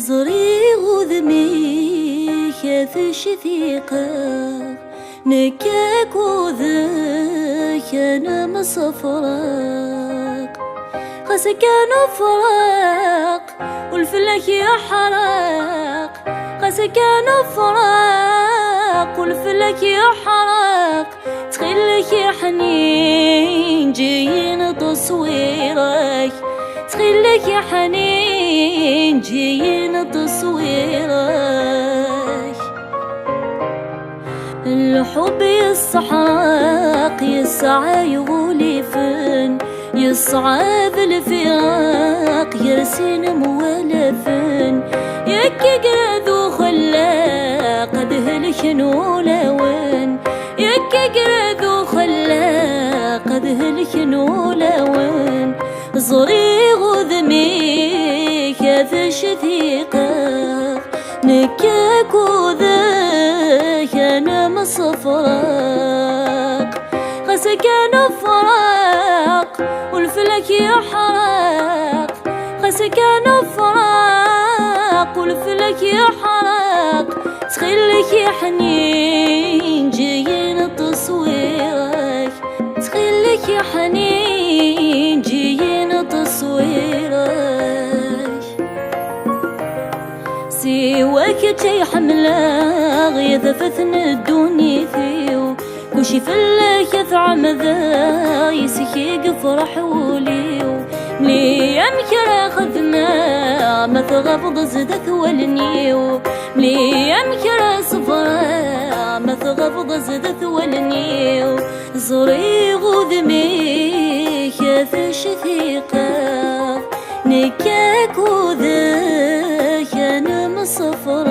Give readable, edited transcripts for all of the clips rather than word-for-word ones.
زريغ ذمي كاثش ثيقة نكاك وذاك أنا مصفراق خسكان فراق والفلك يحرق خسكان فراق والفلك يحرق تخلك يا حنين جايين تصويرك تخلك يا حنين جايين تصويرك الحب يستحق يسعى يغولي فن يصعب الفراق يرسين موالفن يكي قرذو خلاق ذهلك نولون يكي قرذو خلاق ذهلك نولون زريغ ذمي كاثش ثيقة نكاك وذاك أنا مصفراق خسكان فراق والفلك يحرق خسكان فراق والفلك يحرق تخلك يا حنين جايين تصويرك تخلك يا حنين جايين تصويرك سواك جاي حملة غيظ فتن الدنيا فيو وشي فلك يثعم ذا يسكيق فرح وليو ملي يمكر خذنا ما تغفض زدك والنيو ملي يمكر صفرا ما تغفض زدك والنيو زريغ ذمي كاثش ثيقة نكاك وذاك أنا مصفراق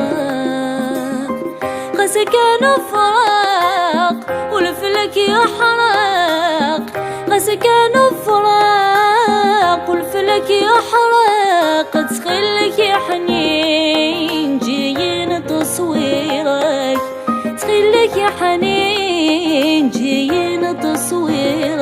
خسكان فراق والفلك يحرق خسكان فراق والفلك يحرق تخلك يا حنين جايين تصويرك تخلك يا حنين جايين تصويرك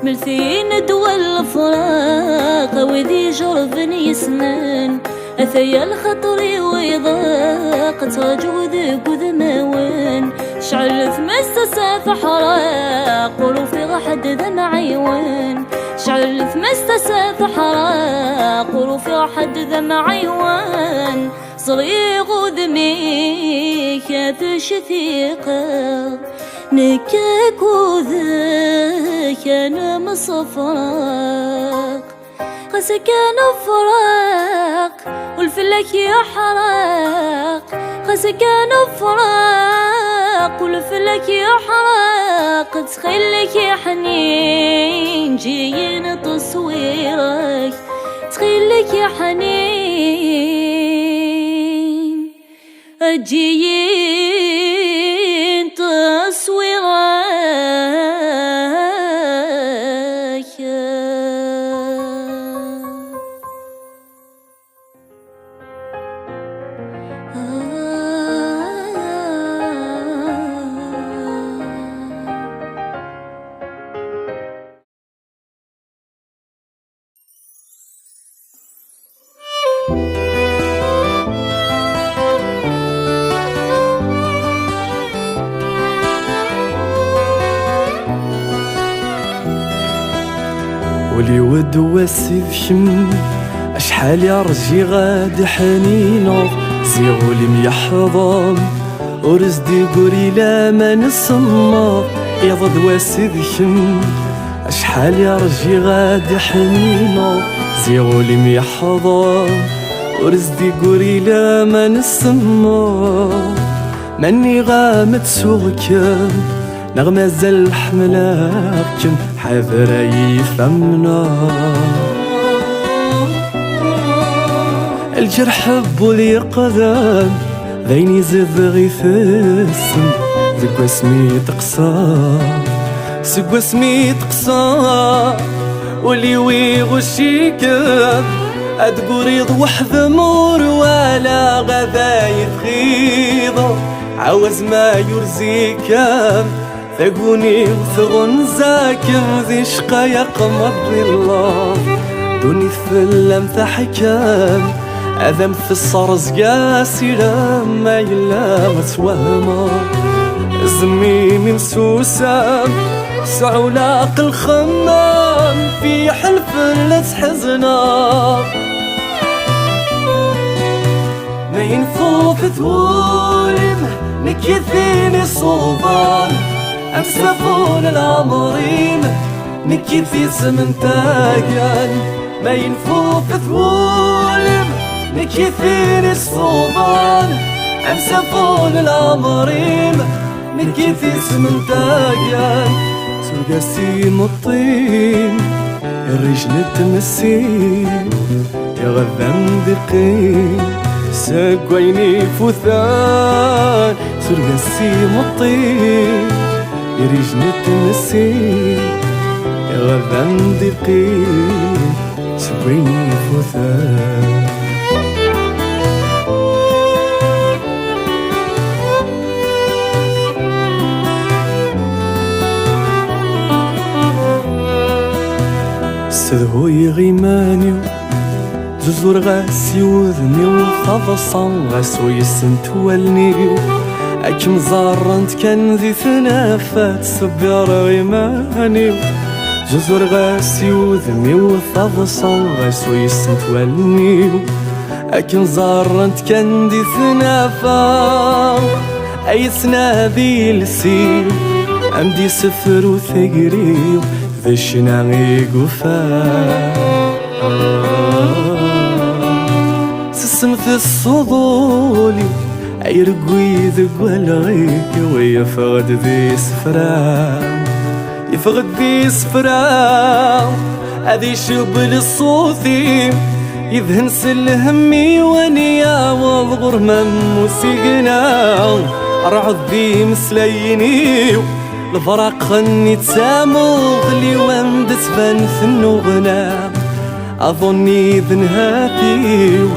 ملثين دول الفراق وذي جرف يسنن أثيا الخطر ويضاق تراجو ذماون شعل ثمس سافح حراق ورفيق حد ذم عيوان شعل ثمس سافح حراق ورفيق حد ذم عيوان صريغ ذمي كاثش ثيقة نكاك وذاك أنا مصفراق خسكان فراق والفلك يحرق خسكان فراق والفلك يحرق تخلك يا حنين جايين تصويرك تخلك يا حنين جايين تصويرك ولي ود واسي شم اشحال يا رجي غاد حنينو زيغولي ميحضن ورزدي قوري لا ما نسمر يضد واسي شم اشحال يا رجي غاد حنينو زيغولي ميحضن ورزدي قوري لا ما نسمر مني غامت سوغكم نغمة زل حملاكم حذر يفهمنا الجرح بولي قدام ذيني زد غيثسم ذكو اسمي تقصى سكو اسمي تقصى ولي ويغشيكم أتقريض وحذ مور ولا غذا يثغيض عوز ما يرزيكم ثقوني وثغن زاكم ذي شقا يقمض الله دوني ثفلم حكام أذم في الصرز قاسرة ما يلا متوهمة زميمي مسوسة سعولاق الخمام في حلف لا تحزنا ما ينفوف ثولم نكيثيني صوبان أمسفون العمرين نكيثي سمنتاقان ما ينفوف ثولم نكيثيني الصوبان أمسفون العمرين نكيثي سمنتاقان سرقاسي مطين الرجل تمسين يا غذام دقين ساقويني فوثان سرقاسي مطين الرجل تمسين يا غذام دقين ساقويني فوثان سذهوي غيمانيو زوزور غاسي وذني وفضصان غاسو يسنت والنيو أكم زارنت كان ذي ثنافات سبير غيمانيو زوزور غاسي وذني وفضصان غاسو يسنت والنيو أكم زارنت كان ذي ثنافات أي ثنادي لسيو عندي سفر وثقريو ذش نعيق وفا سسمت الصدولي عيرقوي ذق والغيك ويفغد ذي سفرام يفغد ذي سفرام هذي شبل الصوتي يذهن سل همي ونيا والغرمم وسيقنا أرعض ذي مسليني الفراق خني تسامغ لي ومدت بنث النغنام أظني ذنهاتي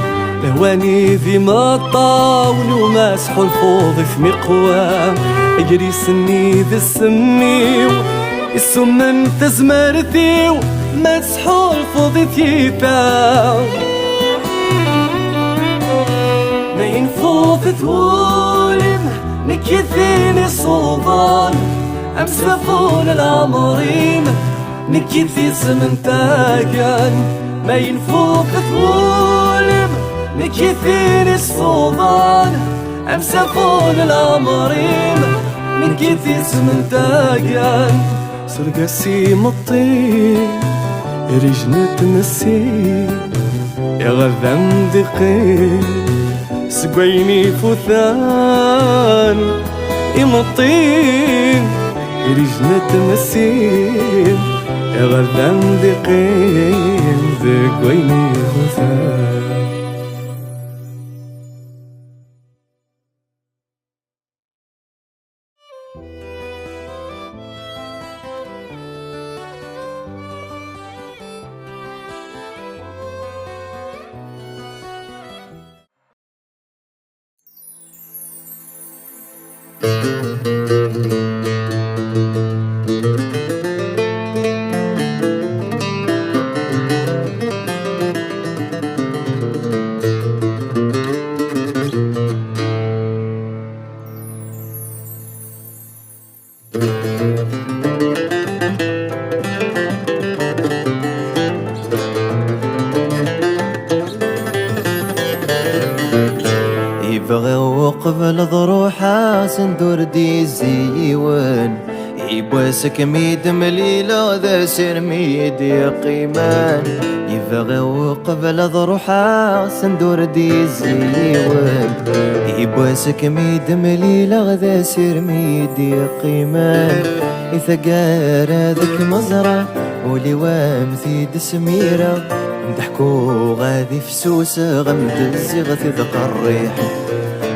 لهواني ذي مطاول وماسح الفوض في مقوام أجري سني ذي السمي السمن تزمرتي وماسح الفوض تيتام ما ينفوف ثولم نكيثيني صوبان أمسفون العمرين نكيثي سمنتاقان ما ينفوق ثولم نكيثيني الصوبان أمسفون العمرين نكيثي سمنتاقان سرقاسي مطين رجل تمسين يا غذام دقين سقويني فوثان يمطين رجل تمسين يا غذام دقين ذقويني فوثان يبغى قبل ضروحه سندور دي زيون يبوسك ميد مليلة ذا سر ميد يقيمان يبغى قبل ضروحه سندور دي زيون يبوسك ميد مليلة ذا سر ميد يقيمان إذا ذك مزرعة ولوام ثيد سميرة نضحكو غادي فسوسة غمد الزغث ذق الريح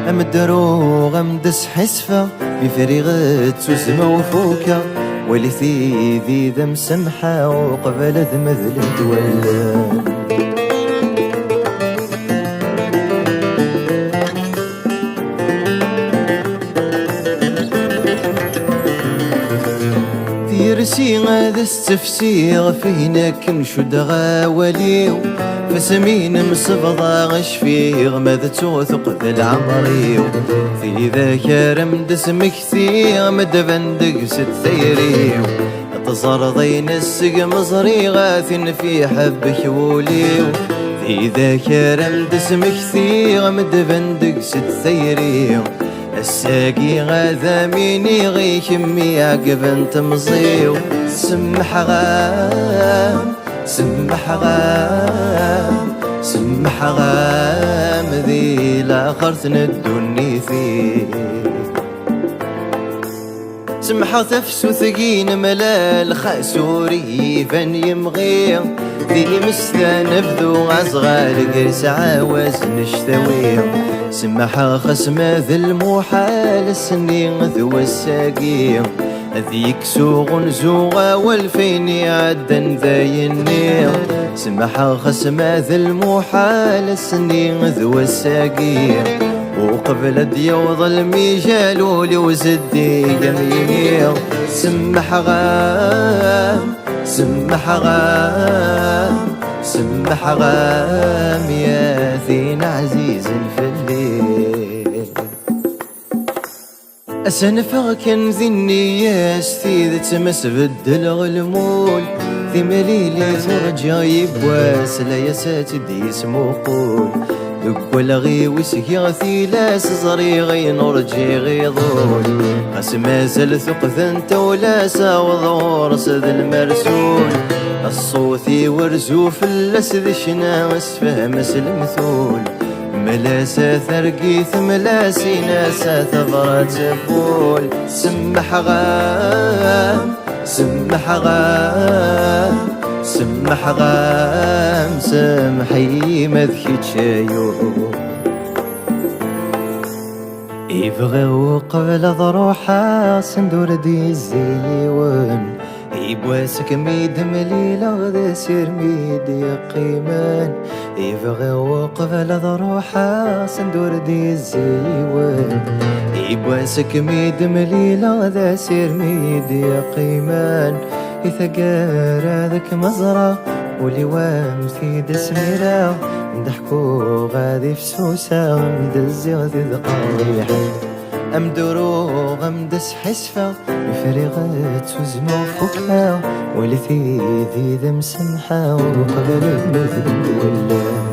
أمدرو غمدس حسفة بفريغة سوسمة وفوكة ولثي ذي ذم سمحة وقبل ذمذل دولا أسي غادا التفسير فينا كنشد غاوليو فسمين مصبضا غشفيغ ماذا توثق ذا العمريو في ذاك رمد اسم كثير مدفن دقس الثيريو تصرضين السق مصري غاثن في حبك وليو في ذاك رمد اسم كثير مدفن دقس الثيريو الساقي غاذا ميني غي كمي عقب انت مصيو سمح غام سمح غام سمح غام ذي لاخر تندوني فيه سمحة تفسو ثقين ملال خاسوري فن يمغير ذي مستانف ذو أصغر قرس عاوز نشتوير سمحة خسمة ذي المحال السنين ذو الساقير ذيك سوغ زوغا والفين عدن ذاي النير سمحة خسمة ذي المحال السنين ذو الساقير وقبل ديوض الميجال ولوزدي يمينير سمح غام سمح غام سمح غام يا ثين عزيز في الليل أسنفغ كان ذي النياس ذي تمس بدل غلمول ذي مليلي ترجع يبواس لا يسات دي اسمو قول ولا غي وسكي غثيلاس صغري غي نرجي غيظول قاس مازال ثقث انت ولا ساوض رصد المرسول الصوثي ورزوف اللسذ شنا واسفهمس المثول ملاسا ثرقيث ملاسي ناسا ثغرات فول سمح غام سمح غام سمح غام سمحي مذكي تشايو يبغيو قبل ضروحا صندور دي الزيوان يبواسك ميد مليلة غدا سير ميد يقيمان يبغيو قبل ضروحا صندور دي الزيوان يبواسك ميد مليلة غدا سير ميد يقيمان يثقار هذاك مزرعة ولوام في دسميرة نضحكو غادي فسوسة ندزي غادي دقايحة أمدورو غمدس حسفة الفريغات وزمو فوقها ولثي ذي ذا مسمحة وقبل المذنب ولا